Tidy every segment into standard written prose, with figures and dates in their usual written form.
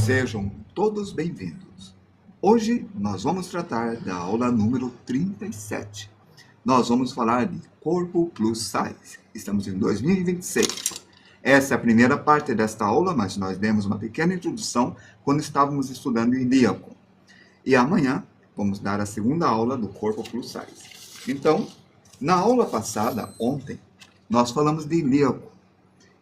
Sejam todos bem-vindos. Hoje nós vamos tratar da aula número 37. Nós vamos falar de corpo plus size. Estamos em 2026. Essa é a primeira parte desta aula, mas nós demos uma pequena introdução quando estávamos estudando ilíaco. E amanhã vamos dar a segunda aula do corpo plus size. Então, na aula passada, ontem, nós falamos de ilíaco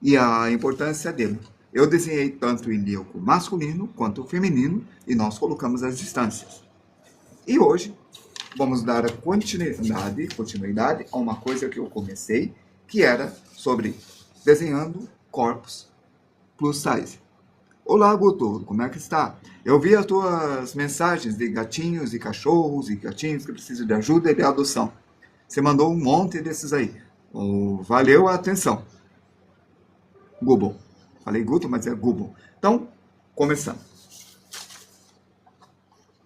e a importância dele. Eu desenhei tanto o ilíaco masculino quanto o feminino e nós colocamos as distâncias. E hoje vamos dar a continuidade a uma coisa que eu comecei, que era sobre desenhando corpos plus size. Olá, Guto, como é que está? Eu vi as tuas mensagens de gatinhos e cachorros e gatinhos que precisam de ajuda e de adoção. Você mandou um monte desses aí. Valeu a atenção. Google. Falei Guto, mas é Google. Então, começando.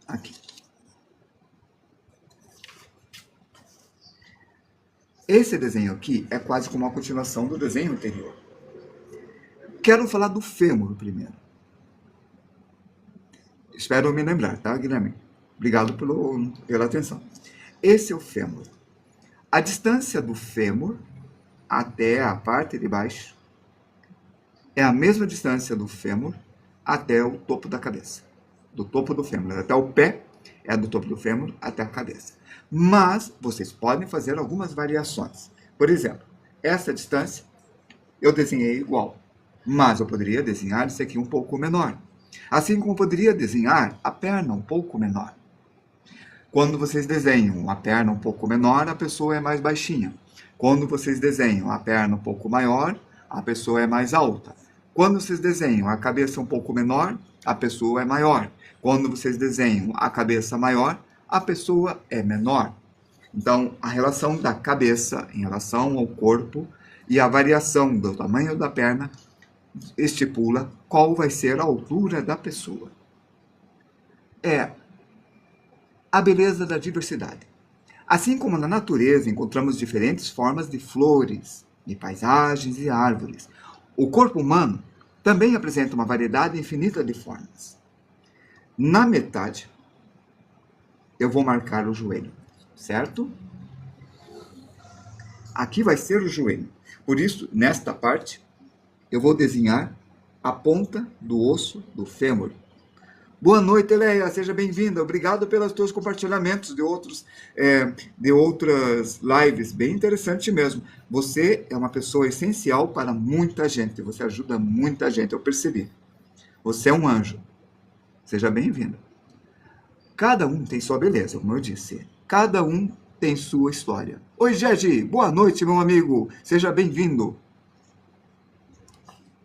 Aqui. Esse desenho aqui é quase como uma continuação do desenho anterior. Quero falar do fêmur primeiro. Espero me lembrar, tá, Guilherme? Obrigado pela atenção. Esse é o fêmur. A distância do fêmur até a parte de baixo é a mesma distância do fêmur até o topo da cabeça. Do topo do fêmur até o pé é do topo do fêmur até a cabeça. Mas vocês podem fazer algumas variações. Por exemplo, essa distância eu desenhei igual, mas eu poderia desenhar isso aqui um pouco menor. Assim como eu poderia desenhar a perna um pouco menor. Quando vocês desenham a perna um pouco menor, a pessoa é mais baixinha. Quando vocês desenham a perna um pouco maior, a pessoa é mais alta. Quando vocês desenham a cabeça um pouco menor, a pessoa é maior. Quando vocês desenham a cabeça maior, a pessoa é menor. Então, a relação da cabeça em relação ao corpo e a variação do tamanho da perna estipula qual vai ser a altura da pessoa. É a beleza da diversidade. Assim como na natureza encontramos diferentes formas de flores, de paisagens e árvores, o corpo humano também apresenta uma variedade infinita de formas. Na metade, eu vou marcar o joelho, certo? Aqui vai ser o joelho. Por isso, nesta parte, eu vou desenhar a ponta do osso do fêmur. Boa noite, Leia, seja bem-vinda. Obrigado pelos teus compartilhamentos de outras lives. Bem interessante mesmo. Você é uma pessoa essencial para muita gente. Você ajuda muita gente, eu percebi. Você é um anjo. Seja bem-vinda. Cada um tem sua beleza, como eu disse. Cada um tem sua história. Oi, Gegi. Boa noite, meu amigo. Seja bem-vindo.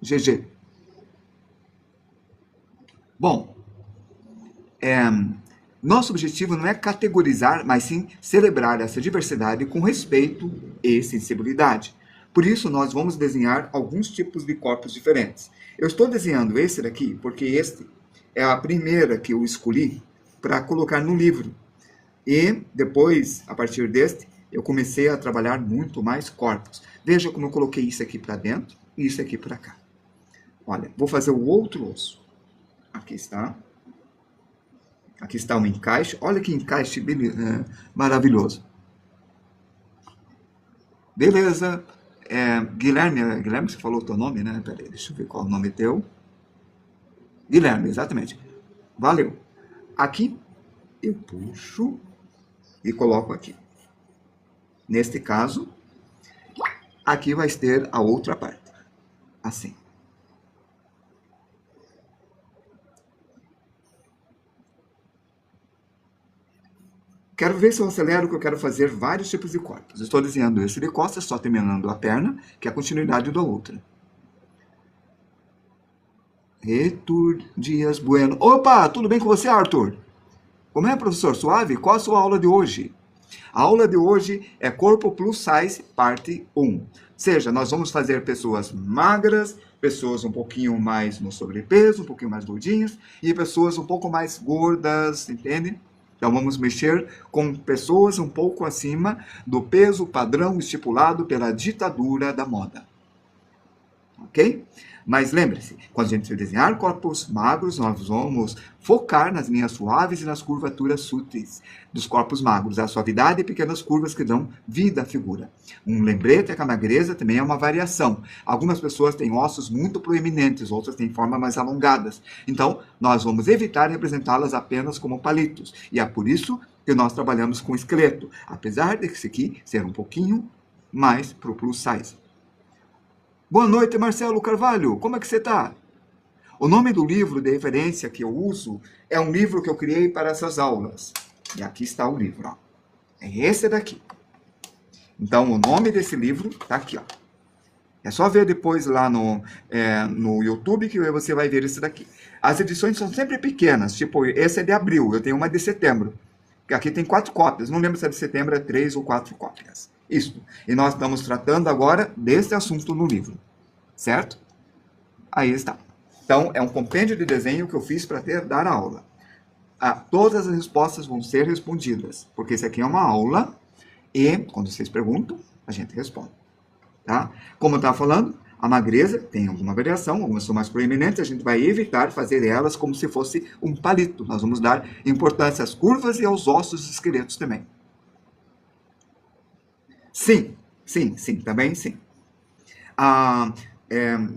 GG. Bom, nosso objetivo não é categorizar, mas sim celebrar essa diversidade com respeito e sensibilidade. Por isso, nós vamos desenhar alguns tipos de corpos diferentes. Eu estou desenhando esse daqui porque este é a primeira que eu escolhi para colocar no livro. E depois, a partir deste, eu comecei a trabalhar muito mais corpos. Veja como eu coloquei isso aqui para dentro e isso aqui para cá. Olha, vou fazer o outro osso. Aqui está. Aqui está um encaixe. Olha que encaixe maravilhoso. Beleza. Guilherme, você falou o teu nome, né? Peraí, deixa eu ver qual é o nome teu. Guilherme, exatamente. Valeu. Aqui eu puxo e coloco aqui. Neste caso, aqui vai ter a outra parte. Assim. Quero ver se eu acelero, que eu quero fazer vários tipos de corpos. Estou desenhando esse de costas, só terminando a perna, que é a continuidade da outra. Arthur Dias Bueno. Opa, tudo bem com você, Arthur? Como é, professor? Suave? Qual a sua aula de hoje? A aula de hoje é Corpo Plus Size, parte 1. Ou seja, nós vamos fazer pessoas magras, pessoas um pouquinho mais no sobrepeso, um pouquinho mais gordinhas, e pessoas um pouco mais gordas, entende? Então, vamos mexer com pessoas um pouco acima do peso padrão estipulado pela ditadura da moda. Ok? Mas lembre-se, quando a gente desenhar corpos magros, nós vamos focar nas linhas suaves e nas curvaturas sutis dos corpos magros, a suavidade e pequenas curvas que dão vida à figura. Um lembrete é que a magreza também é uma variação. Algumas pessoas têm ossos muito proeminentes, outras têm formas mais alongadas. Então, nós vamos evitar representá-las apenas como palitos. E é por isso que nós trabalhamos com esqueleto, apesar desse aqui ser um pouquinho mais para o plus size. Boa noite, Marcelo Carvalho. Como é que você está? O nome do livro de referência que eu uso é um livro que eu criei para essas aulas. E aqui está o livro. Ó. É esse daqui. Então, o nome desse livro está aqui. Ó. É só ver depois lá no YouTube que você vai ver esse daqui. As edições são sempre pequenas. Tipo, esse é de abril. Eu tenho uma de setembro. Aqui tem 4 cópias. Não lembro se é de setembro, é 3 ou 4 cópias. Isso. E nós estamos tratando agora desse assunto no livro. Certo? Aí está. Então, é um compêndio de desenho que eu fiz para dar a aula. Todas as respostas vão ser respondidas, porque isso aqui é uma aula e, quando vocês perguntam, a gente responde. Tá? Como eu estava falando, a magreza tem alguma variação, algumas são mais proeminentes, a gente vai evitar fazer elas como se fosse um palito. Nós vamos dar importância às curvas e aos ossos dos esqueletos também. Sim, também sim.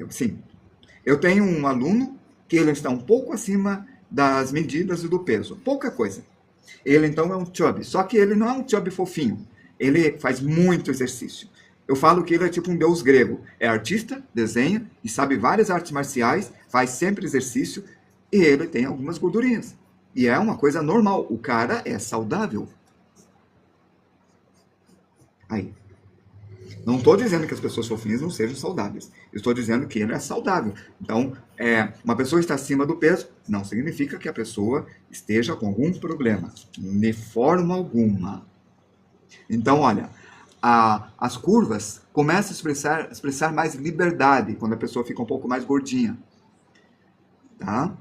Sim. Eu tenho um aluno que ele está um pouco acima das medidas e do peso. Pouca coisa. Ele, então, é um chubby. Só que ele não é um chubby fofinho. Ele faz muito exercício. Eu falo que ele é tipo um deus grego. É artista, desenha e sabe várias artes marciais, faz sempre exercício e ele tem algumas gordurinhas. E é uma coisa normal. O cara é saudável. Aí. Não estou dizendo que as pessoas fofinhas não sejam saudáveis. Eu estou dizendo que ele é saudável. Então, uma pessoa está acima do peso não significa que a pessoa esteja com algum problema. De forma alguma. Então, olha, as curvas começam a expressar mais liberdade quando a pessoa fica um pouco mais gordinha. Tá?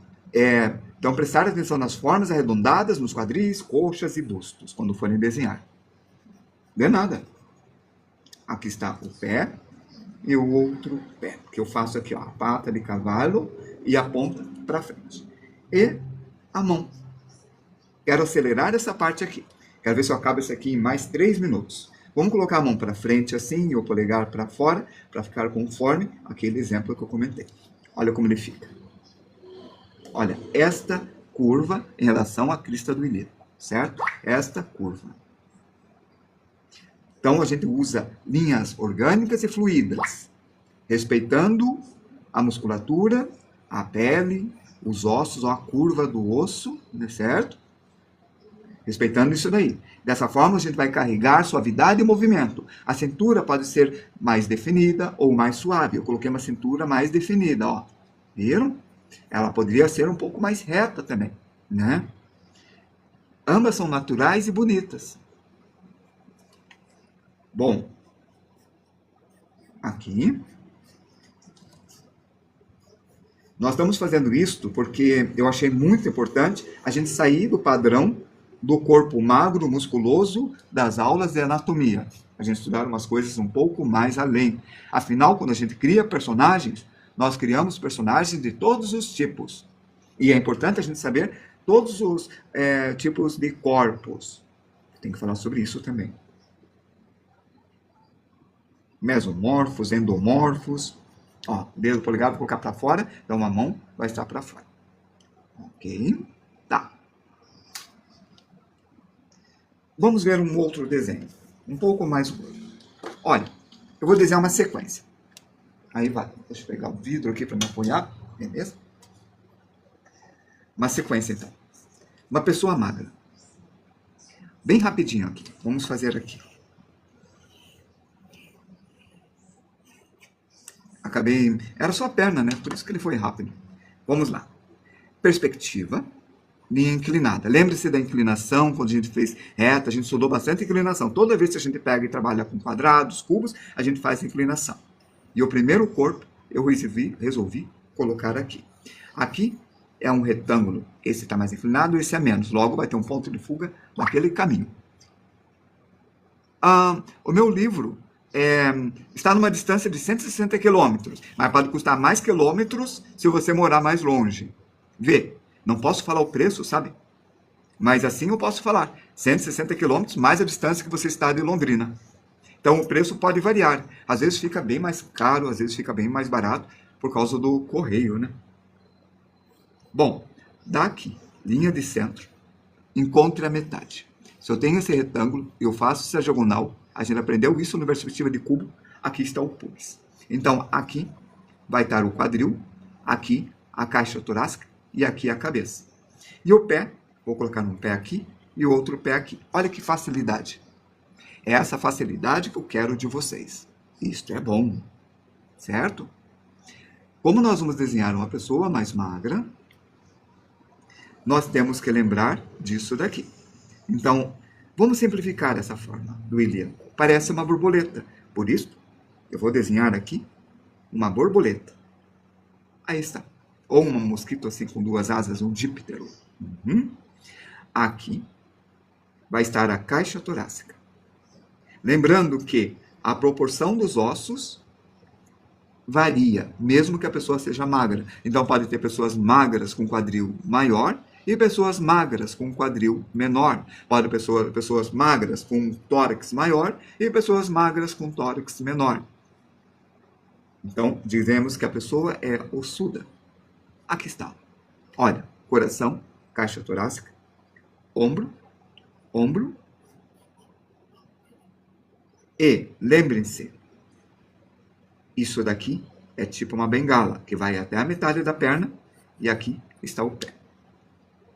Então, prestar atenção nas formas arredondadas, nos quadris, coxas e bustos, quando forem desenhar. De nada. Aqui está o pé e o outro pé, que eu faço aqui, ó, a pata de cavalo e a ponta para frente. E a mão. Quero acelerar essa parte aqui. Quero ver se eu acabo isso aqui em mais 3 minutos. Vamos colocar a mão para frente assim e o polegar para fora, para ficar conforme aquele exemplo que eu comentei. Olha como ele fica. Olha, esta curva em relação à crista do ilíaco, certo? Esta curva. Então, a gente usa linhas orgânicas e fluídas, respeitando a musculatura, a pele, os ossos, a curva do osso, certo? Respeitando isso daí. Dessa forma, a gente vai carregar suavidade e movimento. A cintura pode ser mais definida ou mais suave. Eu coloquei uma cintura mais definida, ó. Viram? Ela poderia ser um pouco mais reta também, né? Ambas são naturais e bonitas. Bom, aqui, nós estamos fazendo isto porque eu achei muito importante a gente sair do padrão do corpo magro, musculoso das aulas de anatomia. A gente estudar umas coisas um pouco mais além. Afinal, quando a gente cria personagens, nós criamos personagens de todos os tipos. E é importante a gente saber todos os tipos de corpos. Tem que falar sobre isso também. Mesomorfos, endomorfos. Ó, dedo polegar vou colocar para fora, então a mão vai estar para fora. Ok? Tá. Vamos ver um outro desenho, um pouco mais curto. Olha, eu vou desenhar uma sequência. Aí vai, deixa eu pegar o vidro aqui para me apoiar, beleza? Uma sequência então. Uma pessoa magra. Bem rapidinho aqui, vamos fazer aqui. Era só a perna, né? Por isso que ele foi rápido. Vamos lá. Perspectiva, linha inclinada. Lembre-se da inclinação, quando a gente fez reta, a gente estudou bastante inclinação. Toda vez que a gente pega e trabalha com quadrados, cubos, a gente faz inclinação. E o primeiro corpo eu resolvi colocar aqui. Aqui é um retângulo. Esse está mais inclinado, esse é menos. Logo vai ter um ponto de fuga naquele caminho. O meu livro está numa distância de 160 quilômetros, mas pode custar mais quilômetros se você morar mais longe. Vê, não posso falar o preço, sabe? Mas assim eu posso falar, 160 quilômetros mais a distância que você está de Londrina. Então o preço pode variar. Às vezes fica bem mais caro, às vezes fica bem mais barato, por causa do correio, né? Bom, daqui, linha de centro, encontre a metade. Se eu tenho esse retângulo e eu faço essa diagonal, a gente aprendeu isso na perspectiva de cubo, aqui está o pubis. Então, aqui vai estar o quadril, aqui a caixa torácica e aqui a cabeça. E o pé, vou colocar um pé aqui e outro pé aqui. Olha que facilidade. É essa facilidade que eu quero de vocês. Isto é bom, certo? Como nós vamos desenhar uma pessoa mais magra, nós temos que lembrar disso daqui. Então, vamos simplificar essa forma do ilíaco. Parece uma borboleta. Por isso, eu vou desenhar aqui uma borboleta. Aí está. Ou um mosquito assim com duas asas, um díptero. Aqui vai estar a caixa torácica. Lembrando que a proporção dos ossos varia, mesmo que a pessoa seja magra. Então, pode ter pessoas magras com quadril maior e pessoas magras com quadril menor. Pode ter pessoas magras com tórax maior e pessoas magras com tórax menor. Então, dizemos que a pessoa é ossuda. Aqui está. Olha, coração, caixa torácica, ombro, ombro. E, lembrem-se, isso daqui é tipo uma bengala, que vai até a metade da perna e aqui está o pé.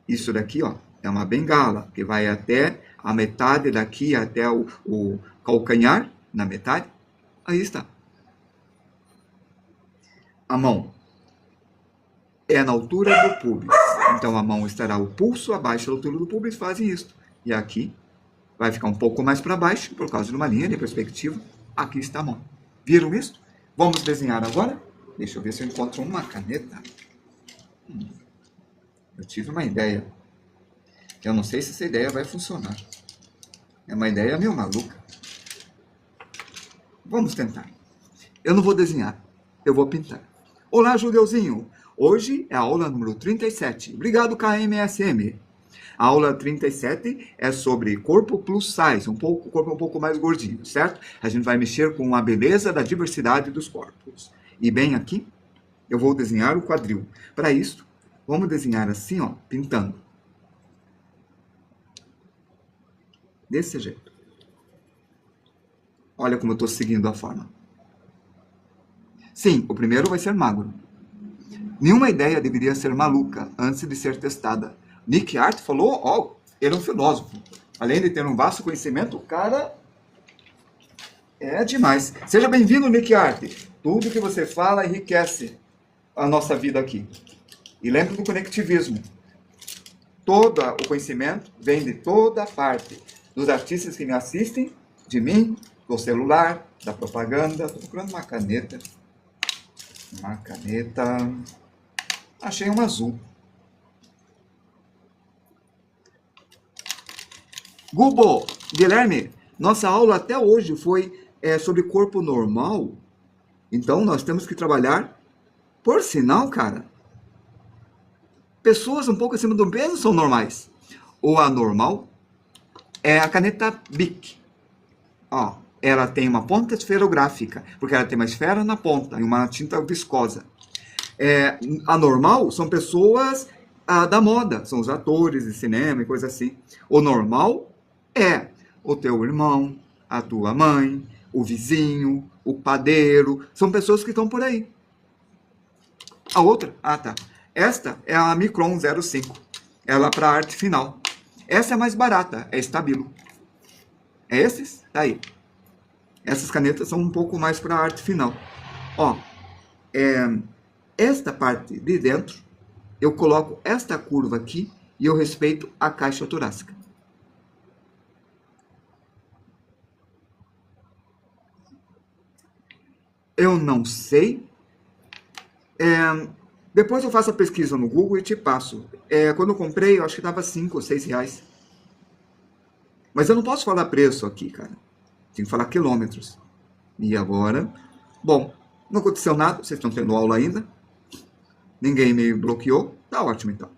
Isso daqui, ó, é uma bengala, que vai até a metade daqui, até o calcanhar, na metade. Aí está. A mão é na altura do púbis. Então, a mão estará o pulso abaixo da altura do púbis, fazem isso. E aqui vai ficar um pouco mais para baixo, por causa de uma linha de perspectiva. Aqui está a mão. Viram isso? Vamos desenhar agora? Deixa eu ver se eu encontro uma caneta. Eu tive uma ideia. Eu não sei se essa ideia vai funcionar. É uma ideia meio maluca. Vamos tentar. Eu não vou desenhar, eu vou pintar. Olá, Judeuzinho! Hoje é a aula número 37. Obrigado, KMSM. A aula 37 é sobre corpo plus size, corpo um pouco mais gordinho, certo? A gente vai mexer com a beleza da diversidade dos corpos. E bem aqui, eu vou desenhar o quadril. Para isso, vamos desenhar assim, ó, pintando. Desse jeito. Olha como eu estou seguindo a forma. Sim, o primeiro vai ser magro. Nenhuma ideia deveria ser maluca antes de ser testada. Nick Hart falou, ó, ele é um filósofo. Além de ter um vasto conhecimento, o cara é demais. Seja bem-vindo, Nick Hart. Tudo que você fala enriquece a nossa vida aqui. E lembre do conectivismo. Todo o conhecimento vem de toda parte. Dos artistas que me assistem, de mim, do celular, da propaganda. Estou procurando uma caneta. Uma caneta. Achei um azul. Gubo, Guilherme, nossa aula até hoje foi sobre corpo normal. Então nós temos que trabalhar, por sinal, cara, pessoas um pouco acima do peso são normais. O anormal é a caneta Bic. Ó, ela tem uma ponta esferográfica, porque ela tem uma esfera na ponta e uma tinta viscosa. Anormal são pessoas da moda, são os atores de cinema e coisa assim. O normal é o teu irmão, a tua mãe, o vizinho, o padeiro, são pessoas que estão por aí. A outra, tá. Esta é a Micron 05, ela para arte final. Essa é mais barata, é Stabilo. É esses? Tá aí. Essas canetas são um pouco mais para arte final. Ó, esta parte de dentro, eu coloco esta curva aqui e eu respeito a caixa torácica. Eu não sei. Depois eu faço a pesquisa no Google e te passo. Quando eu comprei, eu acho que dava 5 ou 6 reais. Mas eu não posso falar preço aqui, cara. Tem que falar quilômetros. E agora? Bom, não aconteceu nada, vocês estão tendo aula ainda. Ninguém me bloqueou. Tá ótimo, então.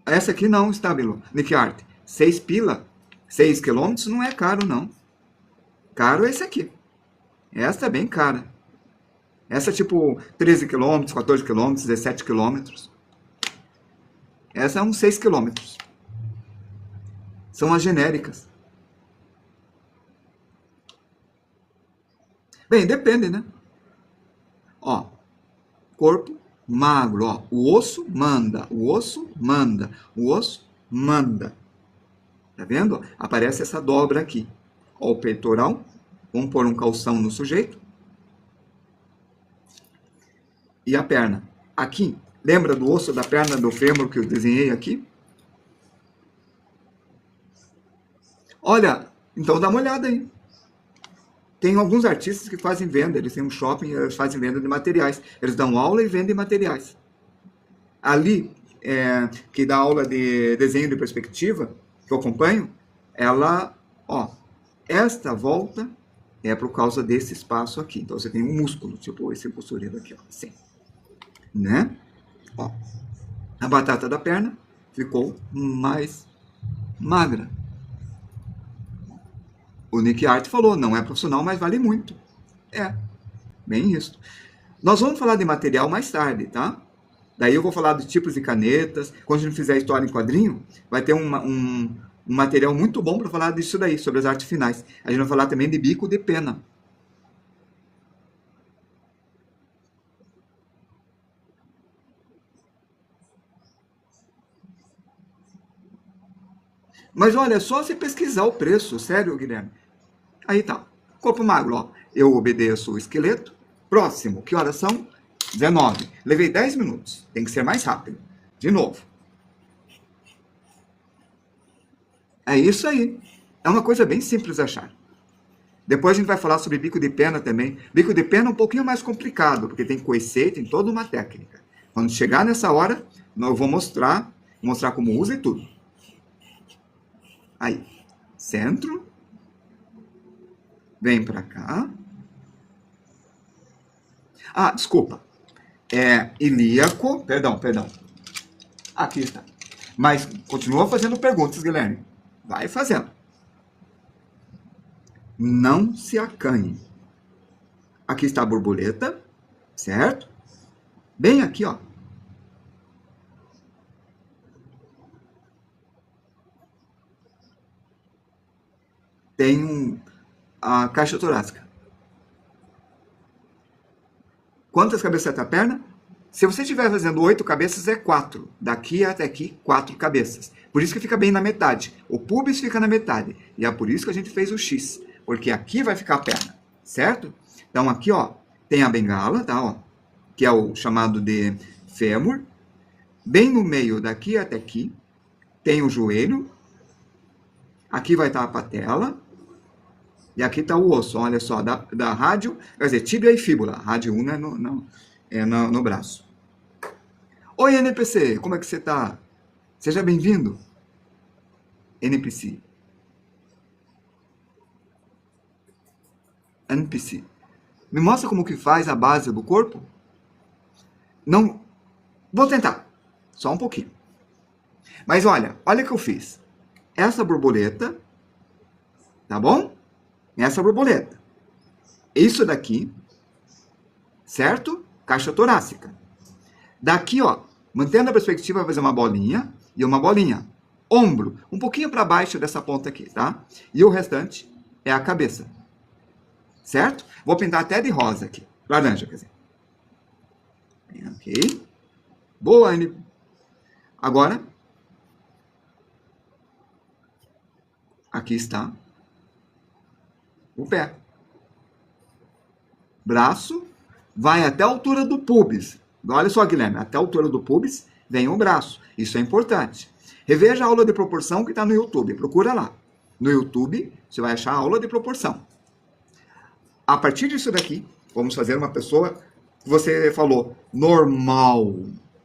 Essa aqui não, Stabilo. Nick Art. 6 pila, 6 quilômetros não é caro, não. Caro é esse aqui. Essa é bem cara. Essa é tipo 13 quilômetros, 14 quilômetros, 17 quilômetros. Essa é uns 6 quilômetros. São as genéricas. Bem, depende, né? Ó, corpo magro, ó. O osso manda, o osso manda, o osso manda. Tá vendo? Aparece essa dobra aqui. Ó, o peitoral. Vamos pôr um calção no sujeito. E a perna. Aqui, lembra do osso da perna do fêmur que eu desenhei aqui? Olha, então dá uma olhada aí. Tem alguns artistas que fazem venda, eles têm um shopping, eles fazem venda de materiais. Eles dão aula e vendem materiais. Ali, que dá aula de desenho de perspectiva, que eu acompanho, ela, ó, esta volta é por causa desse espaço aqui. Então, você tem um músculo, tipo esse posterior aqui, ó, assim. Né? Ó, a batata da perna ficou mais magra. O Nick Art falou, não é profissional, mas vale muito. É, bem isso. Nós vamos falar de material mais tarde, tá? Daí eu vou falar de tipos de canetas. Quando a gente fizer história em quadrinho, vai ter um material muito bom para falar disso daí, sobre as artes finais. A gente vai falar também de bico de pena. Mas olha, é só você pesquisar o preço, sério, Guilherme. Aí tá. Corpo magro, ó. Eu obedeço o esqueleto. Próximo, que horas são? 19. Levei 10 minutos. Tem que ser mais rápido. De novo. É isso aí. É uma coisa bem simples de achar. Depois a gente vai falar sobre bico de pena também. Bico de pena é um pouquinho mais complicado, porque tem coice, tem toda uma técnica. Quando chegar nessa hora, eu vou mostrar como usa e tudo. Aí, centro. Vem pra cá. Ah, desculpa. É ilíaco. Perdão. Aqui está. Mas continua fazendo perguntas, Guilherme. Vai fazendo. Não se acanhe. Aqui está a borboleta, certo? Bem aqui, ó. Tem a caixa torácica. Quantas cabeças tem a perna? Se você estiver fazendo 8 cabeças, é 4. Daqui até aqui, 4 cabeças. Por isso que fica bem na metade. O pubis fica na metade. E é por isso que a gente fez o X. Porque aqui vai ficar a perna, certo? Então aqui, ó, tem a bengala, tá? Ó, que é o chamado de fêmur. Bem no meio, daqui até aqui, tem o joelho. Aqui vai estar a patela. E aqui está o osso, olha só, da rádio, quer dizer, tíbia e fíbula. Rádio 1 é no braço. Oi, NPC, como é que você está? Seja bem-vindo. NPC. Me mostra como que faz a base do corpo? Não, vou tentar, só um pouquinho. Mas olha o que eu fiz. Essa borboleta, tá bom? Essa borboleta. Isso daqui, certo? Caixa torácica. Daqui, ó, mantendo a perspectiva, vai fazer uma bolinha e uma bolinha. Ombro, um pouquinho para baixo dessa ponta aqui, tá? E o restante é a cabeça. Certo? Vou pintar até de rosa aqui. Laranja, quer dizer. Ok. Boa, Anne. Agora, aqui está o pé. Braço vai até a altura do pubis. Olha só, Guilherme, até a altura do pubis vem o braço. Isso é importante. Reveja a aula de proporção que está no YouTube. Procura lá. No YouTube, você vai achar a aula de proporção. A partir disso daqui, vamos fazer uma pessoa que você falou normal.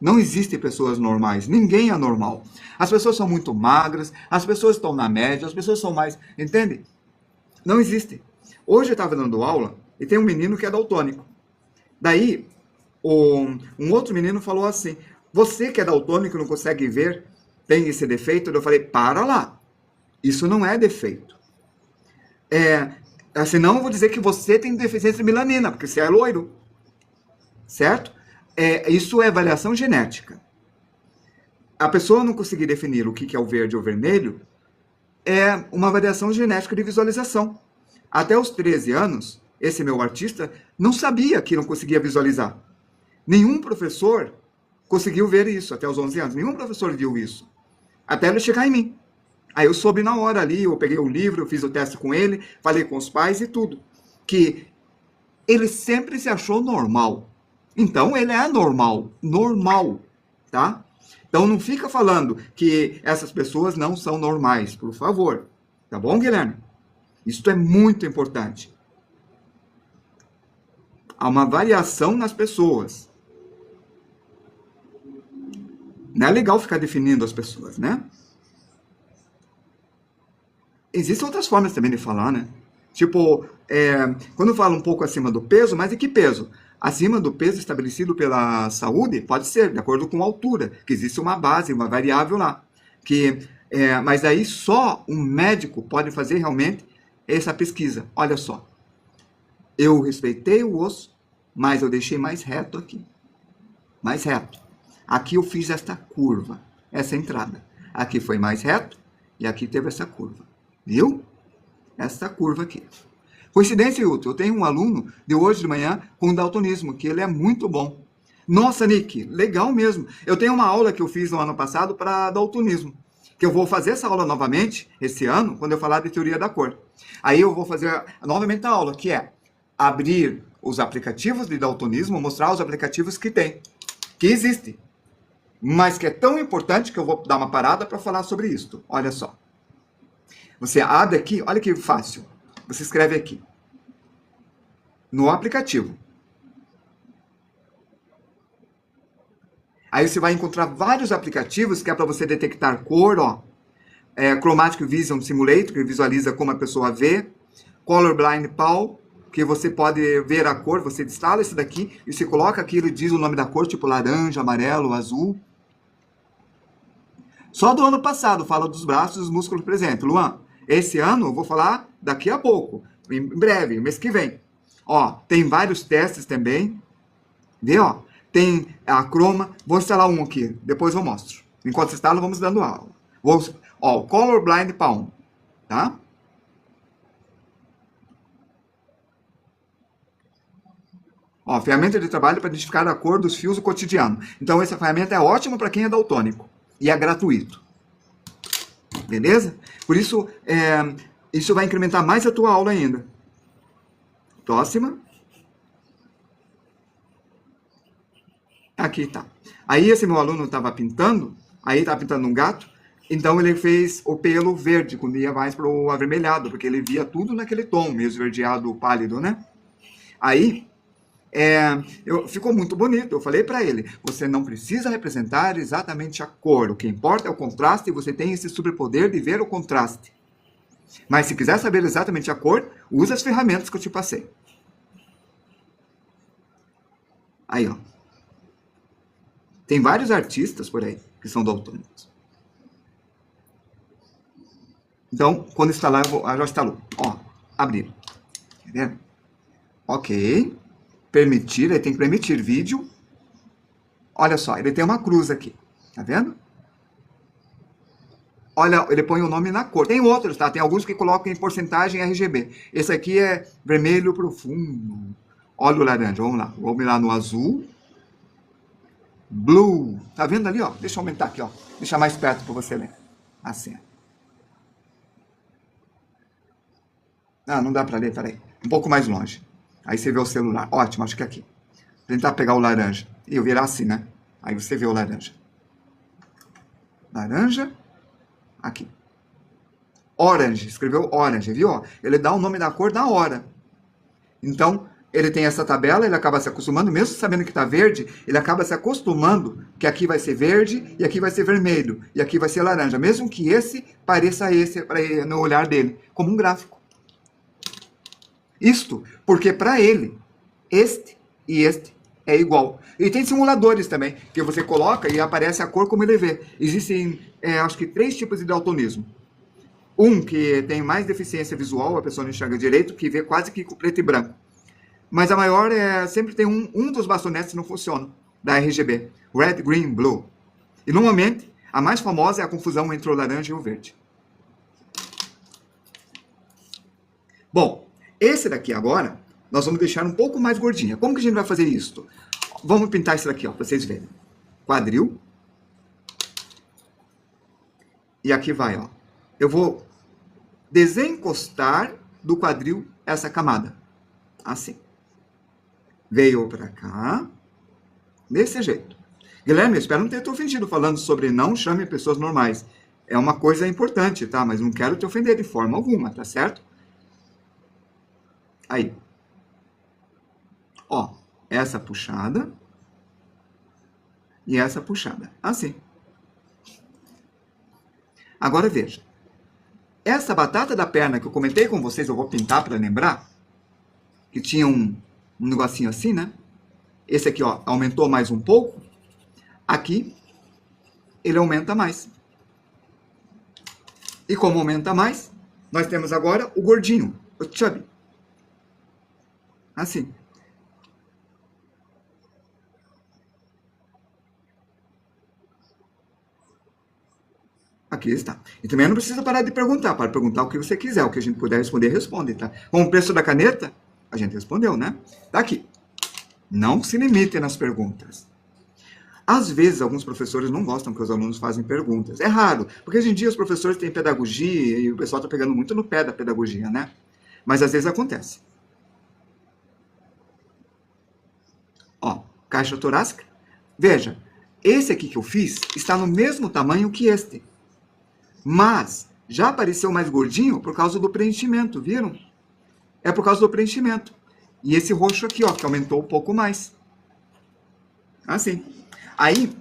Não existem pessoas normais. Ninguém é normal. As pessoas são muito magras, as pessoas estão na média, as pessoas são mais... Entende? Não existe. Hoje eu estava dando aula e tem um menino que é daltônico. Daí, um outro menino falou assim, você que é daltônico e não consegue ver, tem esse defeito? Eu falei, para lá. Isso não é defeito. Senão eu vou dizer que você tem deficiência de melanina, porque você é loiro. Certo? Isso é variação genética. A pessoa não conseguir definir o que é o verde ou o vermelho é uma variação genética de visualização. Até os 13 anos, esse meu artista não sabia que não conseguia visualizar. Nenhum professor conseguiu ver isso até os 11 anos. Nenhum professor viu isso. Até ele chegar em mim. Aí eu soube na hora ali, eu peguei o livro, eu fiz o teste com ele, falei com os pais e tudo. Que ele sempre se achou normal. Então ele é normal, tá? Então não fica falando que essas pessoas não são normais, por favor. Tá bom, Guilherme? Isso é muito importante. Há uma variação nas pessoas. Não é legal ficar definindo as pessoas, né? Existem outras formas também de falar, né? Tipo, quando eu falo um pouco acima do peso, mas e que peso? Acima do peso estabelecido pela saúde, pode ser, de acordo com a altura, que existe uma base, uma variável lá. Mas aí só um médico pode fazer realmente essa pesquisa. Olha só, eu respeitei o osso, mas eu deixei mais reto aqui. Mais reto. Aqui eu fiz esta curva, essa entrada. Aqui foi mais reto e aqui teve essa curva. Viu? Essa curva aqui. Coincidência útil, eu tenho um aluno de hoje de manhã com daltonismo, que ele é muito bom. Nossa, Nick, legal mesmo. Eu tenho uma aula que eu fiz no ano passado para daltonismo, que eu vou fazer essa aula novamente, esse ano, quando eu falar de teoria da cor. Aí eu vou fazer novamente a aula, que é abrir os aplicativos de daltonismo, mostrar os aplicativos que tem, que existem, mas que é tão importante que eu vou dar uma parada para falar sobre isso. Olha só. Você abre aqui, olha que fácil. Você escreve aqui, no aplicativo. Aí você vai encontrar vários aplicativos que é para você detectar cor, ó. Chromatic Vision Simulator, que visualiza como a pessoa vê. Colorblind Pal, que você pode ver a cor, você instala esse daqui e você coloca aqui, ele diz o nome da cor, tipo laranja, amarelo, azul. Só do ano passado fala dos braços e dos músculos presentes. Luan, esse ano eu vou falar daqui a pouco, em breve, mês que vem. Ó, tem vários testes também. Vê, ó. Tem a croma. Vou instalar um aqui, depois eu mostro. Enquanto você instala, vamos dando aula. Ó, Colorblind Palm, tá? Ó, ferramenta de trabalho para identificar a cor dos fios do cotidiano. Então, essa ferramenta é ótima para quem é daltônico. E é gratuito. Beleza? Por isso, isso vai incrementar mais a tua aula ainda. Próxima. Aqui tá. Aí esse meu aluno estava pintando, aí estava pintando um gato, então ele fez o pelo verde, quando ia mais para o avermelhado, porque ele via tudo naquele tom, meio esverdeado, pálido, né? Aí, ficou muito bonito. Eu falei para ele, você não precisa representar exatamente a cor, o que importa é o contraste, e você tem esse superpoder de ver o contraste. Mas se quiser saber exatamente a cor, usa as ferramentas que eu te passei. Aí, ó. Tem vários artistas por aí que são daltônicos. Então, quando instalar, já instalou. Ó, abrir. Tá vendo? Ok. Permitir, aí tem que permitir vídeo. Olha só, ele tem uma cruz aqui. Tá vendo? Olha, ele põe o nome na cor. Tem outros, tá? Tem alguns que colocam em porcentagem RGB. Esse aqui é vermelho profundo. Olha o laranja, vamos lá. Vamos lá no azul. Blue. Tá vendo ali, ó? Deixa eu aumentar aqui, ó. Deixar mais perto para você ler. Assim. Ah, não dá para ler, peraí. Um pouco mais longe. Aí você vê o celular. Ótimo, acho que é aqui. Tentar pegar o laranja. E eu virar assim, né? Aí você vê o laranja. Laranja. Aqui. Orange. Escreveu orange, viu? Ele dá o nome da cor na hora. Então, ele tem essa tabela, ele acaba se acostumando, mesmo sabendo que está verde, ele acaba se acostumando que aqui vai ser verde, e aqui vai ser vermelho, e aqui vai ser laranja, mesmo que esse pareça esse no olhar dele, como um gráfico. Isto porque para ele, este e este é igual. E tem simuladores também, que você coloca e aparece a cor como ele vê. Existem, acho que 3 tipos de daltonismo. Um que tem mais deficiência visual, a pessoa não enxerga direito, que vê quase que com preto e branco. Mas a maior sempre tem um dos bastonetes que não funciona, da RGB. Red, Green, Blue. E normalmente, a mais famosa é a confusão entre o laranja e o verde. Bom, esse daqui agora, nós vamos deixar um pouco mais gordinha. Como que a gente vai fazer isso? Vamos pintar isso daqui, ó, para vocês verem. Quadril. E aqui vai, ó. Eu vou desencostar do quadril essa camada. Assim. Veio para cá. Desse jeito. Guilherme, espero não ter te ofendido falando sobre não chame pessoas normais. É uma coisa importante, tá? Mas não quero te ofender de forma alguma, tá certo? Aí. Ó, essa puxada. E essa puxada. Assim. Agora veja. Essa batata da perna que eu comentei com vocês, eu vou pintar para lembrar. Que tinha um negocinho assim, né? Esse aqui, ó, aumentou mais um pouco. Aqui, ele aumenta mais. E como aumenta mais, nós temos agora o gordinho, o chubby. Assim. Aqui está. E também não precisa parar de perguntar. Para perguntar o que você quiser. O que a gente puder responder, responde, tá? Com o preço da caneta, a gente respondeu, né? Tá aqui. Não se limite nas perguntas. Às vezes, alguns professores não gostam que os alunos fazem perguntas. É raro, porque hoje em dia os professores têm pedagogia e o pessoal está pegando muito no pé da pedagogia, né? Mas às vezes acontece. Ó, caixa torácica. Veja, esse aqui que eu fiz está no mesmo tamanho que este. Mas já apareceu mais gordinho por causa do preenchimento, viram? É por causa do preenchimento. E esse roxo aqui, ó, que aumentou um pouco mais. Assim. Aí,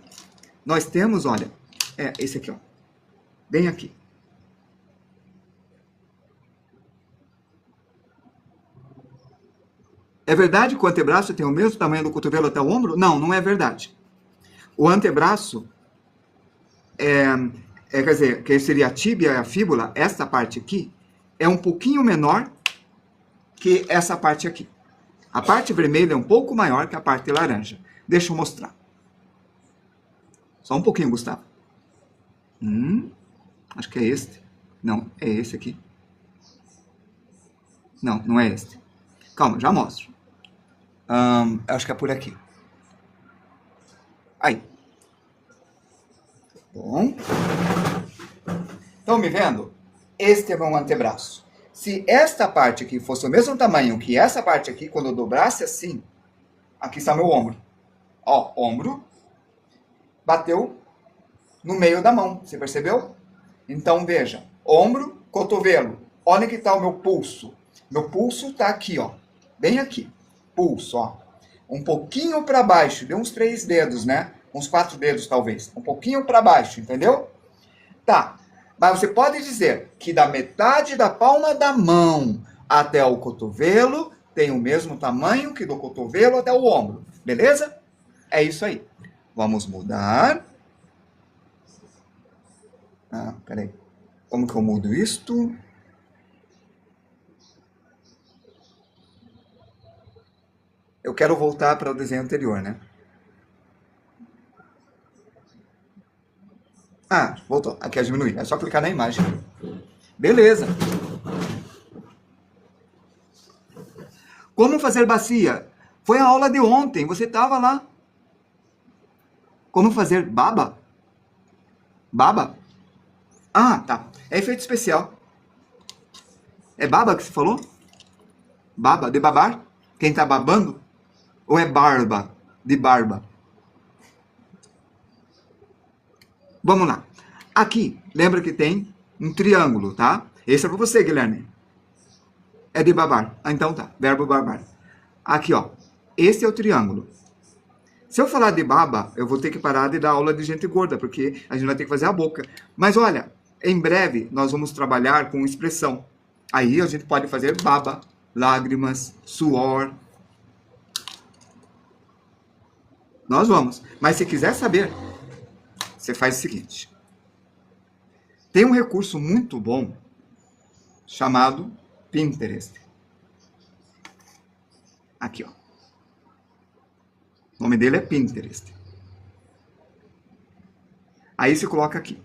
nós temos, olha, esse aqui, ó. Bem aqui. É verdade que o antebraço tem o mesmo tamanho do cotovelo até o ombro? Não, não é verdade. O antebraço quer dizer, que seria a tíbia e a fíbula, essa parte aqui, é um pouquinho menor que essa parte aqui. A parte vermelha é um pouco maior que a parte laranja. Deixa eu mostrar. Só um pouquinho, Gustavo. Acho que é este. Não, é esse aqui. Não, não é este. Calma, já mostro. Acho que é por aqui. Aí. Bom. Estão me vendo? Este é meu antebraço. Se esta parte aqui fosse o mesmo tamanho que essa parte aqui, quando eu dobrasse assim, aqui está meu ombro. Ó, ombro. Bateu no meio da mão, você percebeu? Então, veja, ombro, cotovelo. Olha que está o meu pulso. Meu pulso está aqui, ó, bem aqui. Pulso, ó. Um pouquinho para baixo, deu uns 3 dedos, né? Uns 4 dedos, talvez. Um pouquinho para baixo, entendeu? Tá, mas você pode dizer que da metade da palma da mão até o cotovelo tem o mesmo tamanho que do cotovelo até o ombro, beleza? É isso aí. Vamos mudar. Peraí. Como que eu mudo isto? Eu quero voltar para o desenho anterior, né? Voltou. Aqui é diminuir. É só clicar na imagem. Beleza. Como fazer bacia? Foi a aula de ontem. Você estava lá. Como fazer baba? Baba? Tá. É efeito especial. É baba que você falou? Baba, de babar? Quem tá babando? Ou é barba, de barba? Vamos lá. Aqui, lembra que tem um triângulo, tá? Esse é para você, Guilherme. É de babar. Então tá, verbo babar. Aqui, ó. Esse é o triângulo. Se eu falar de baba, eu vou ter que parar de dar aula de gente gorda, porque a gente vai ter que fazer a boca. Mas olha, em breve nós vamos trabalhar com expressão. Aí a gente pode fazer baba, lágrimas, suor. Nós vamos. Mas se quiser saber, você faz o seguinte. Tem um recurso muito bom chamado Pinterest. Aqui, ó. O nome dele é Pinterest. Aí você coloca aqui.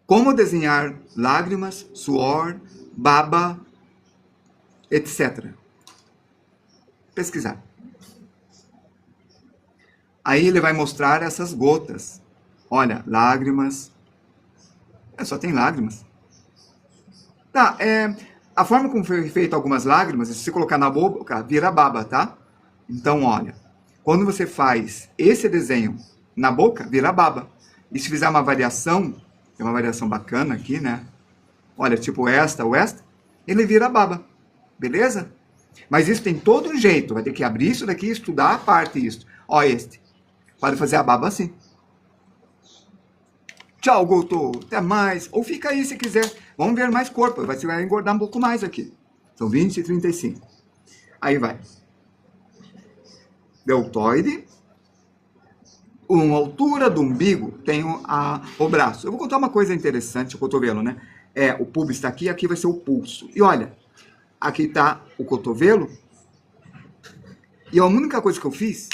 Como desenhar lágrimas, suor, baba, etc. Pesquisar. Aí ele vai mostrar essas gotas. Olha, lágrimas. Só tem lágrimas. Tá, a forma como foi feita algumas lágrimas, se você colocar na boca, vira baba, tá? Então, olha, quando você faz esse desenho na boca, vira baba. E se fizer uma variação, tem uma variação bacana aqui, né? Olha, tipo esta ou esta, ele vira baba, beleza? Mas isso tem todo um jeito, vai ter que abrir isso daqui e estudar a parte disso. Ó, este. Pode fazer a baba assim. Tchau, Gouto. Até mais. Ou fica aí se quiser. Vamos ver mais corpo. Você vai engordar um pouco mais aqui. São 20 e 35. Aí vai. Deltoide. Uma altura do umbigo tem o braço. Eu vou contar uma coisa interessante, o cotovelo, né? O pubis está aqui, aqui vai ser o pulso. E olha, aqui está o cotovelo. E a única coisa que eu fiz...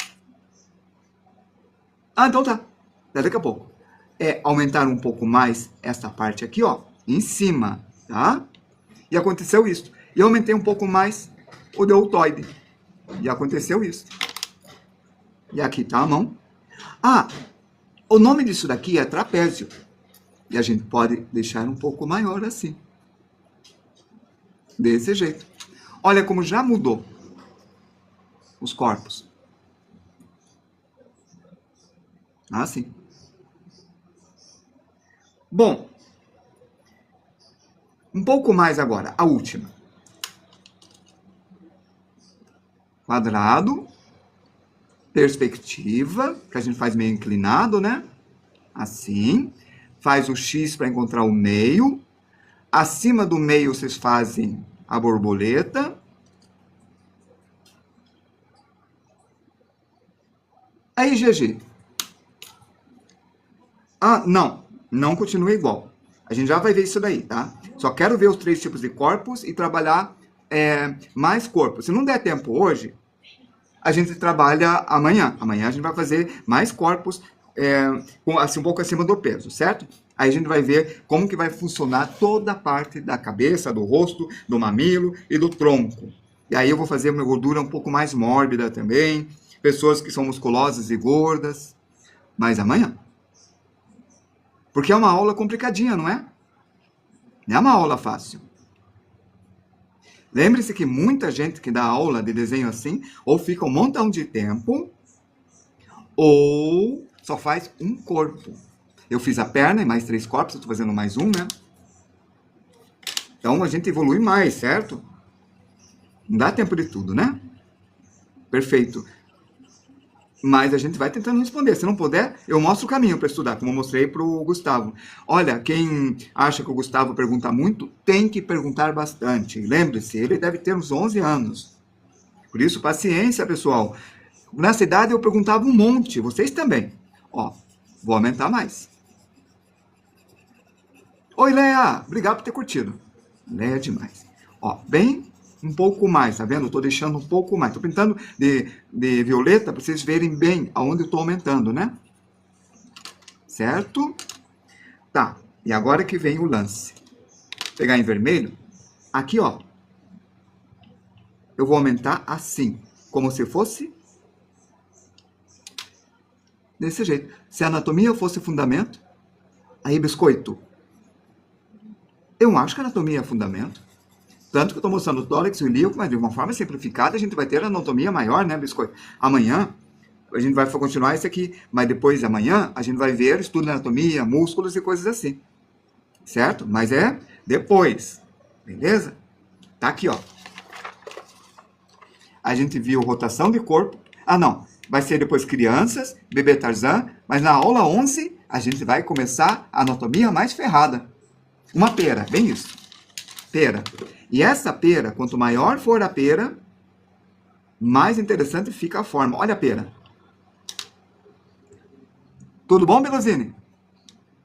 Ah, então tá. Daqui a pouco. Aumentar um pouco mais essa parte aqui, ó, em cima, tá? E aconteceu isso. E eu aumentei um pouco mais o deltoide. E aconteceu isso. E aqui tá a mão. Ah, o nome disso daqui é trapézio. E a gente pode deixar um pouco maior assim. Desse jeito. Olha como já mudou os corpos. Assim. Bom, um pouco mais agora, a última. Quadrado, perspectiva, que a gente faz meio inclinado, né? Assim. Faz o X para encontrar o meio. Acima do meio vocês fazem a borboleta. Aí, GG. Ah, não continua igual. A gente já vai ver isso daí, tá? Só quero ver os 3 tipos de corpos e trabalhar mais corpos. Se não der tempo hoje, a gente trabalha amanhã. Amanhã a gente vai fazer mais corpos assim, um pouco acima do peso, certo? Aí a gente vai ver como que vai funcionar toda a parte da cabeça, do rosto, do mamilo e do tronco. E aí eu vou fazer uma gordura um pouco mais mórbida também. Pessoas que são musculosas e gordas. Mas amanhã. Porque é uma aula complicadinha, não é? Não é uma aula fácil. Lembre-se que muita gente que dá aula de desenho assim, ou fica um montão de tempo, ou só faz um corpo. Eu fiz a perna e mais 3 corpos, eu estou fazendo mais um, né? Então a gente evolui mais, certo? Não dá tempo de tudo, né? Perfeito. Mas a gente vai tentando responder. Se não puder, eu mostro o caminho para estudar, como eu mostrei para o Gustavo. Olha, quem acha que o Gustavo pergunta muito, tem que perguntar bastante. Lembre-se, ele deve ter uns 11 anos. Por isso, paciência, pessoal. Nessa idade eu perguntava um monte, vocês também. Ó, vou aumentar mais. Oi, Leia! Obrigado por ter curtido. Leia demais. Ó, bem... um pouco mais, tá vendo? Eu tô deixando um pouco mais. Tô pintando de violeta para vocês verem bem aonde eu tô aumentando, né? Certo? Tá. E agora que vem o lance. Vou pegar em vermelho. Aqui, ó. Eu vou aumentar assim. Como se fosse... desse jeito. Se a anatomia fosse fundamento... Aí, biscoito. Eu acho que a anatomia é fundamento. Tanto que eu estou mostrando o tórax e o ilíaco, mas de uma forma simplificada a gente vai ter a anatomia maior, né, biscoito? Amanhã a gente vai continuar isso aqui, mas depois de amanhã a gente vai ver estudo de anatomia, músculos e coisas assim. Certo? Mas é depois. Beleza? Tá aqui, ó. A gente viu rotação de corpo. Ah, não. Vai ser depois crianças, bebê Tarzan. Mas na aula 11, a gente vai começar a anatomia mais ferrada. Uma pera, bem isso. Pera. E essa pera, quanto maior for a pera, mais interessante fica a forma. Olha a pera. Tudo bom, Belosine?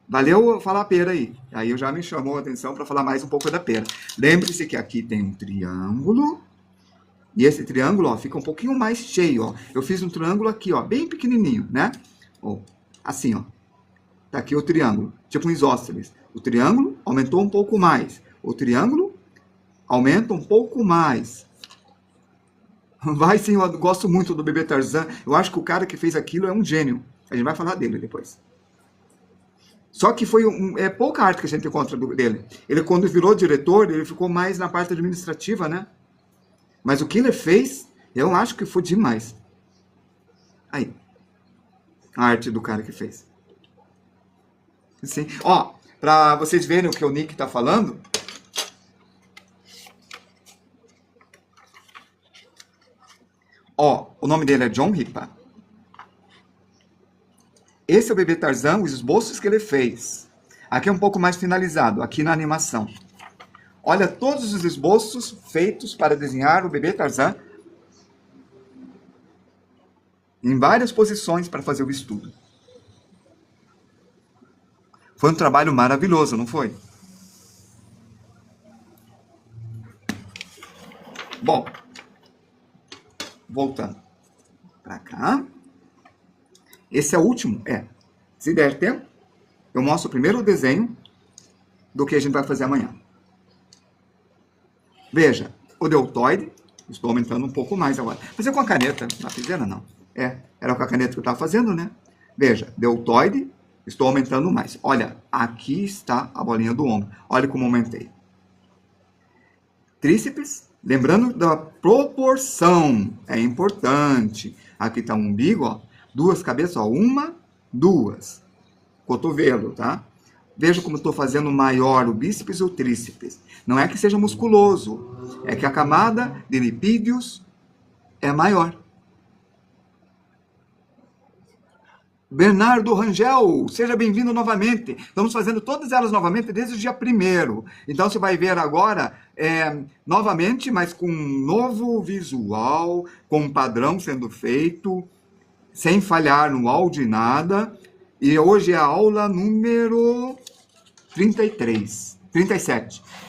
Valeu falar pera aí. Aí eu já me chamou a atenção para falar mais um pouco da pera. Lembre-se que aqui tem um triângulo. E esse triângulo, ó, fica um pouquinho mais cheio, ó. Eu fiz um triângulo aqui, ó, bem pequenininho, né? Ó, assim, ó. Tá aqui o triângulo, tipo um isósceles. O triângulo aumentou um pouco mais. O triângulo aumenta um pouco mais. Vai sim, eu gosto muito do bebê Tarzan. Eu acho que o cara que fez aquilo é um gênio. A gente vai falar dele depois. Só que foi pouca arte que a gente encontra dele. Ele, quando virou diretor, ele ficou mais na parte administrativa, né? Mas o que ele fez, eu acho que foi demais. Aí. A arte do cara que fez. Sim. Ó, pra vocês verem o que o Nick tá falando. Ó, o nome dele é John Ripa. Esse é o bebê Tarzan, os esboços que ele fez. Aqui é um pouco mais finalizado, aqui na animação. Olha todos os esboços feitos para desenhar o bebê Tarzan em várias posições para fazer o estudo. Foi um trabalho maravilhoso, não foi? Bom, voltando para cá. Esse é o último, se der tempo, eu mostro primeiro o desenho do que a gente vai fazer amanhã. Veja, o deltoide, estou aumentando um pouco mais agora. Fazer com a caneta, lapiseira não. Era com a caneta que eu estava fazendo, né? Veja, deltoide, estou aumentando mais. Olha, aqui está a bolinha do ombro. Olha como aumentei. Tríceps, lembrando da proporção, é importante. Aqui está o umbigo, ó. Duas cabeças, ó, uma, duas. Cotovelo, tá? Veja como estou fazendo maior o bíceps e o tríceps. Não é que seja musculoso, é que a camada de lipídios é maior. Bernardo Rangel, seja bem-vindo novamente. Estamos fazendo todas elas novamente desde o dia 1º. Então você vai ver agora novamente, mas com um novo visual, com um padrão sendo feito, sem falhar no áudio e nada. E hoje é a aula número 37.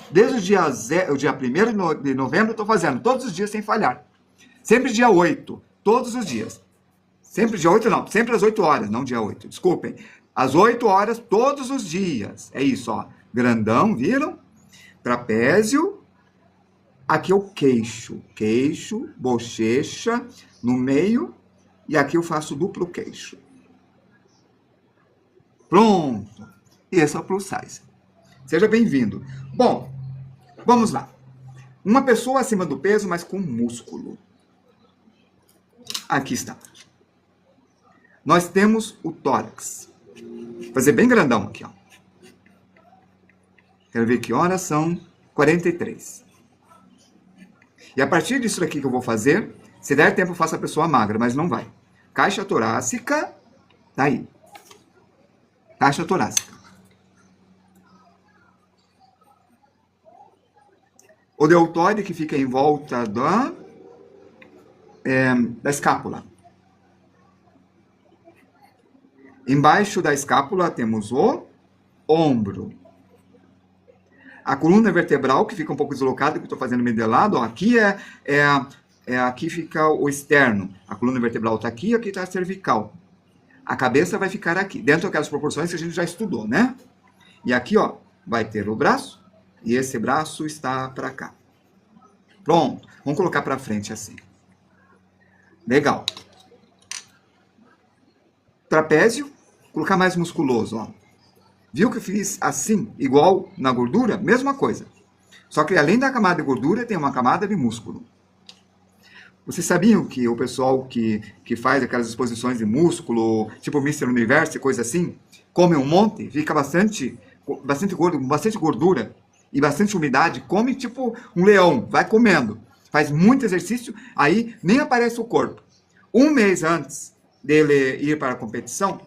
Desde o dia 1º de novembro eu estou fazendo, todos os dias sem falhar. Sempre dia 8, todos os dias. Sempre dia 8 não, sempre às 8 horas, não dia 8, desculpem. Às 8 horas, todos os dias. É isso, ó. Grandão, viram? Trapézio. Aqui é o queixo. Queixo, bochecha, no meio. E aqui eu faço duplo queixo. Pronto. E esse é o plus size. Seja bem-vindo. Bom, vamos lá. Uma pessoa acima do peso, mas com músculo. Aqui está. Nós temos o tórax. Vou fazer bem grandão aqui, ó. Quero ver que horas são. 43. E a partir disso aqui que eu vou fazer, se der tempo eu faço a pessoa magra, mas não vai. Caixa torácica, tá aí. Caixa torácica. O deltoide que fica em volta da escápula. Embaixo da escápula temos o ombro. A coluna vertebral, que fica um pouco deslocada, que eu estou fazendo meio de lado, ó, aqui aqui fica o externo. A coluna vertebral está aqui está a cervical. A cabeça vai ficar aqui, dentro daquelas proporções que a gente já estudou, né? E aqui, ó, vai ter o braço, e esse braço está para cá. Pronto, vamos colocar para frente assim. Legal. Trapézio, colocar mais musculoso, ó. Viu que eu fiz assim, igual na gordura? Mesma coisa. Só que além da camada de gordura, tem uma camada de músculo. Vocês sabiam que o pessoal que faz aquelas exposições de músculo, tipo Mr. Universo e coisa assim, come um monte, fica bastante gordo, com bastante gordura, e bastante umidade, come tipo um leão, vai comendo. Faz muito exercício, aí nem aparece o corpo. Um mês antes dele ir para a competição,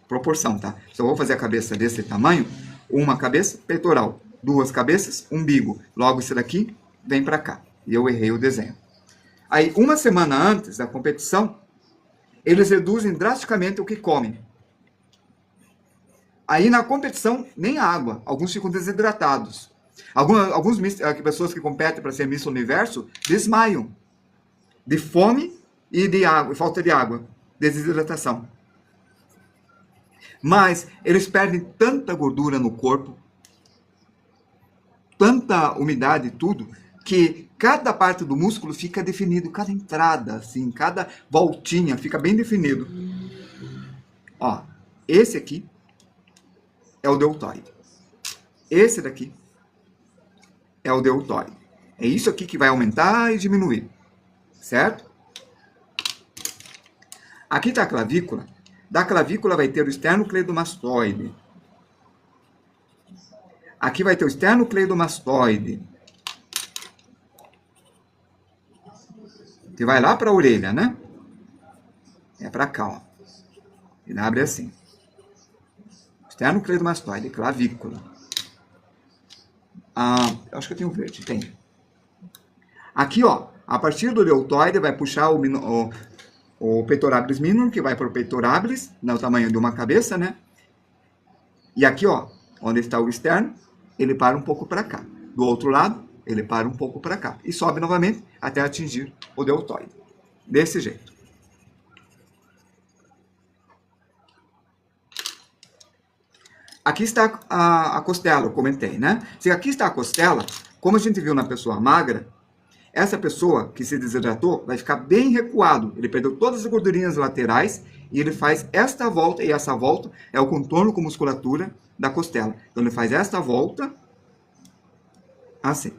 proporção, tá? Então eu vou fazer a cabeça desse tamanho, uma cabeça, peitoral, duas cabeças, umbigo. Logo isso daqui vem para cá. E eu errei o desenho. Aí, uma semana antes da competição, eles reduzem drasticamente o que comem. Aí na competição, nem água. Alguns ficam desidratados. Algumas pessoas que competem para ser Miss Universo desmaiam de fome e de água, falta de água, desidratação. Mas eles perdem tanta gordura no corpo, tanta umidade e tudo, que cada parte do músculo fica definido, cada entrada, assim, cada voltinha fica bem definido. Ó, esse aqui é o deltoide. Esse daqui é o deltoide. É isso aqui que vai aumentar e diminuir, certo? Aqui está a clavícula. Da clavícula vai ter o esternocleidomastoide. Aqui vai ter o esternocleidomastoide, que vai lá para a orelha, né? É para cá, ó. Ele abre assim. Esternocleidomastoide, clavícula. Acho que eu tenho verde, tem. Aqui, ó, a partir do deltoide vai puxar o pectorabilis minor, que vai para o pectorabilis, no tamanho de uma cabeça, né? E aqui, ó, onde está o externo, ele para um pouco para cá. Do outro lado, ele para um pouco para cá. E sobe novamente até atingir o deltoide. Desse jeito. Aqui está a costela, eu comentei, né? Se aqui está a costela, como a gente viu na pessoa magra, essa pessoa que se desidratou vai ficar bem recuado. Ele perdeu todas as gordurinhas laterais e ele faz esta volta, e essa volta é o contorno com musculatura da costela. Então ele faz esta volta assim.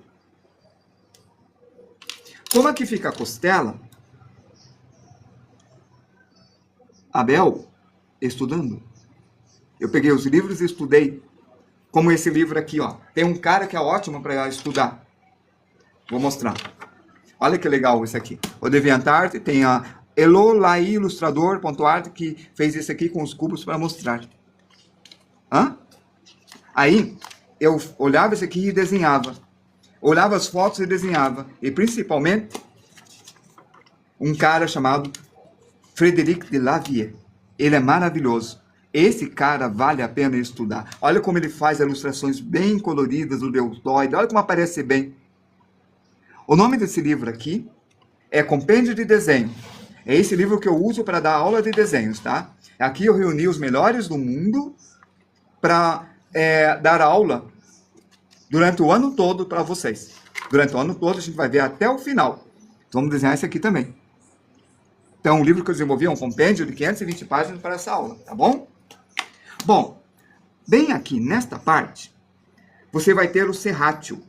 Como aqui fica a costela, Abel, estudando, eu peguei os livros e estudei, como esse livro aqui, ó. Tem um cara que é ótimo para estudar. Vou mostrar. Olha que legal isso aqui. O DeviantArt tem a elolailustrador.art que fez isso aqui com os cubos para mostrar. Aí, eu olhava isso aqui e desenhava. Olhava as fotos e desenhava. E principalmente, um cara chamado Frédéric Delavier. Ele é maravilhoso. Esse cara vale a pena estudar. Olha como ele faz ilustrações bem coloridas do deltoide. Olha como aparece bem. O nome desse livro aqui é Compêndio de Desenho. É esse livro que eu uso para dar aula de desenhos, tá? Aqui eu reuni os melhores do mundo para dar aula durante o ano todo para vocês. Durante o ano todo a gente vai ver até o final. Vamos desenhar esse aqui também. Então, o livro que eu desenvolvi é um compêndio de 520 páginas para essa aula, tá bom? Bom, bem aqui nesta parte, você vai ter o serrátil.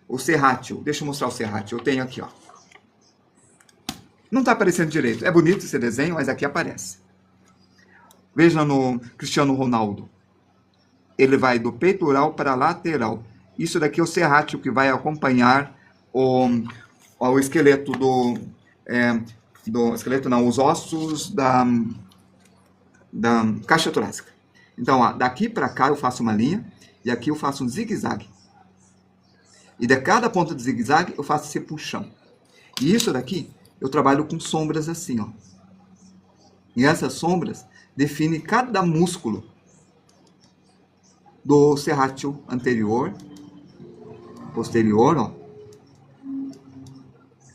O serrátil, deixa eu mostrar o serrátil, eu tenho aqui, ó. Não está aparecendo direito, é bonito esse desenho, mas aqui aparece. Veja no Cristiano Ronaldo. Ele vai do peitoral para a lateral. Isso daqui é o serrátil que vai acompanhar o esqueleto os ossos da caixa torácica. Então, ó, daqui para cá eu faço uma linha e aqui eu faço um zigue-zague. E de cada ponta de zigue-zague eu faço esse puxão. E isso daqui eu trabalho com sombras assim, ó. E essas sombras definem cada músculo do serrátil anterior, posterior, ó.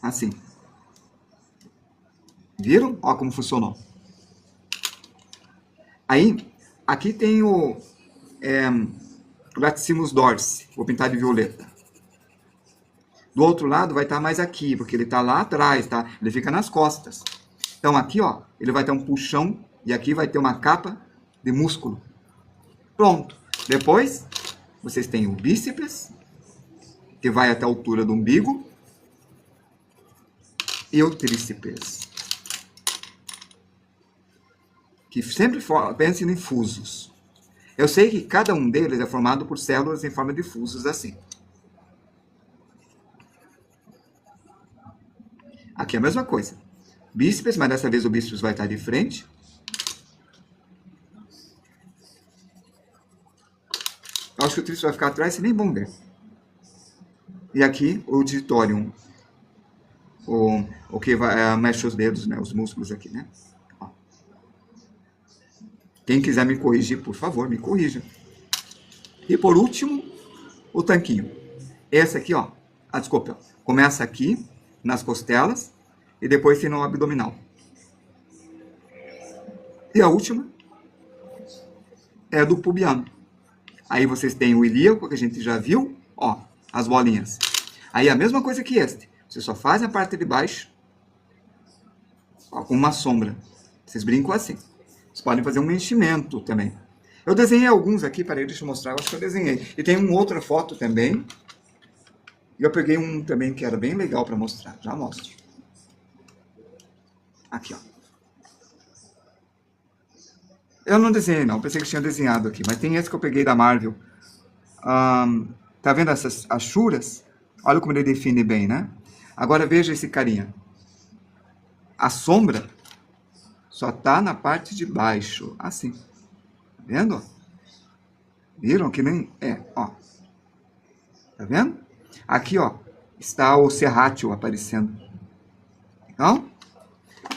Assim. Viram? Ó como funcionou. Aí, aqui tem o latissimus dorsi. Vou pintar de violeta. Do outro lado vai estar mais aqui, porque ele está lá atrás, tá? Ele fica nas costas. Então aqui, ó, ele vai ter um puxão e aqui vai ter uma capa de músculo. Pronto. Depois, vocês têm o bíceps, que vai até a altura do umbigo, e o tríceps, que sempre pensem em fusos. Eu sei que cada um deles é formado por células em forma de fusos assim. Aqui é a mesma coisa. Bíceps, mas dessa vez o bíceps vai estar de frente. Eu acho que o tríceps vai ficar atrás, vocês nem vão ver. E aqui o digitorium, o que vai, mexe os dedos, né, os músculos aqui, né? Ó. Quem quiser me corrigir, por favor, me corrija. E por último, o tanquinho. Esse aqui, ó, desculpa, começa aqui, nas costelas, e depois tem no abdominal. E a última é do pubiano. Aí vocês têm o ilíaco, que a gente já viu, ó, as bolinhas. Aí a mesma coisa que este. Vocês só fazem a parte de baixo, ó, com uma sombra. Vocês brincam assim. Vocês podem fazer um enchimento também. Eu desenhei alguns aqui, peraí, deixa eu mostrar, eu acho que eu desenhei. E tem uma outra foto também. E eu peguei um também que era bem legal para mostrar. Já mostro. Aqui, ó. Eu não desenhei, não. Pensei que tinha desenhado aqui. Mas tem esse que eu peguei da Marvel. Tá vendo essas achuras? Olha como ele define bem, né? Agora veja esse carinha. A sombra só tá na parte de baixo. Assim. Tá vendo? Viram que nem... ó. Tá vendo? Aqui, ó. Está o serrátil aparecendo. Então,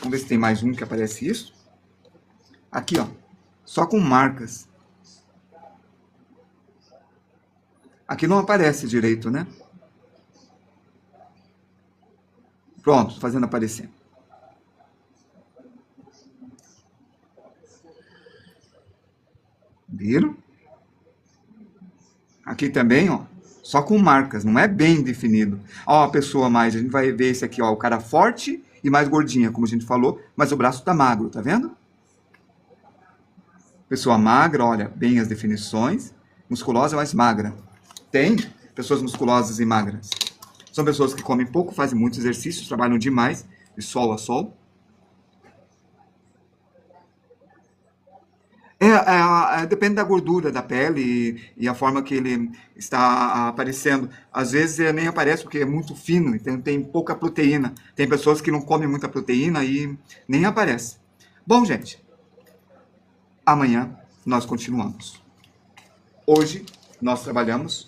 vamos ver se tem mais um que aparece isso. Aqui, ó. Só com marcas. Aqui não aparece direito, né? Pronto, fazendo aparecer. Viram? Aqui também, ó. Só com marcas, não é bem definido. Ó, a pessoa mais, a gente vai ver esse aqui, ó. O cara forte e mais gordinha, como a gente falou. Mas o braço tá magro, tá vendo? Pessoa magra, olha, bem as definições. Musculosa, mas magra. Tem pessoas musculosas e magras. São pessoas que comem pouco, fazem muitos exercícios, trabalham demais, de sol a sol. Depende da gordura da pele e a forma que ele está aparecendo. Às vezes ele nem aparece porque é muito fino, então tem pouca proteína. Tem pessoas que não comem muita proteína e nem aparece. Bom, gente, amanhã nós continuamos. Hoje nós trabalhamos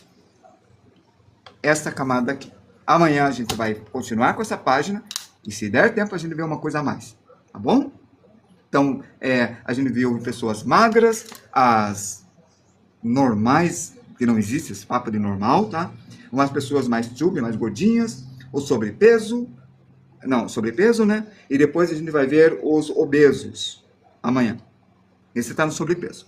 essa camada aqui. Amanhã a gente vai continuar com essa página e se der tempo a gente vê uma coisa a mais, tá bom? Então, a gente viu pessoas magras, as normais, que não existe esse papo de normal, tá? Umas pessoas mais chubby, mais gordinhas, o sobrepeso, né? E depois a gente vai ver os obesos amanhã. Esse está no sobrepeso.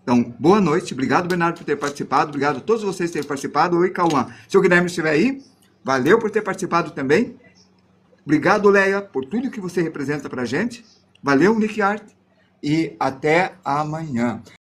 Então, boa noite, obrigado Bernardo por ter participado, obrigado a todos vocês por terem participado. Oi, Cauã. Se o Guilherme estiver aí, valeu por ter participado também. Obrigado, Leia, por tudo que você representa pra gente. Valeu, Nick Art. E até amanhã.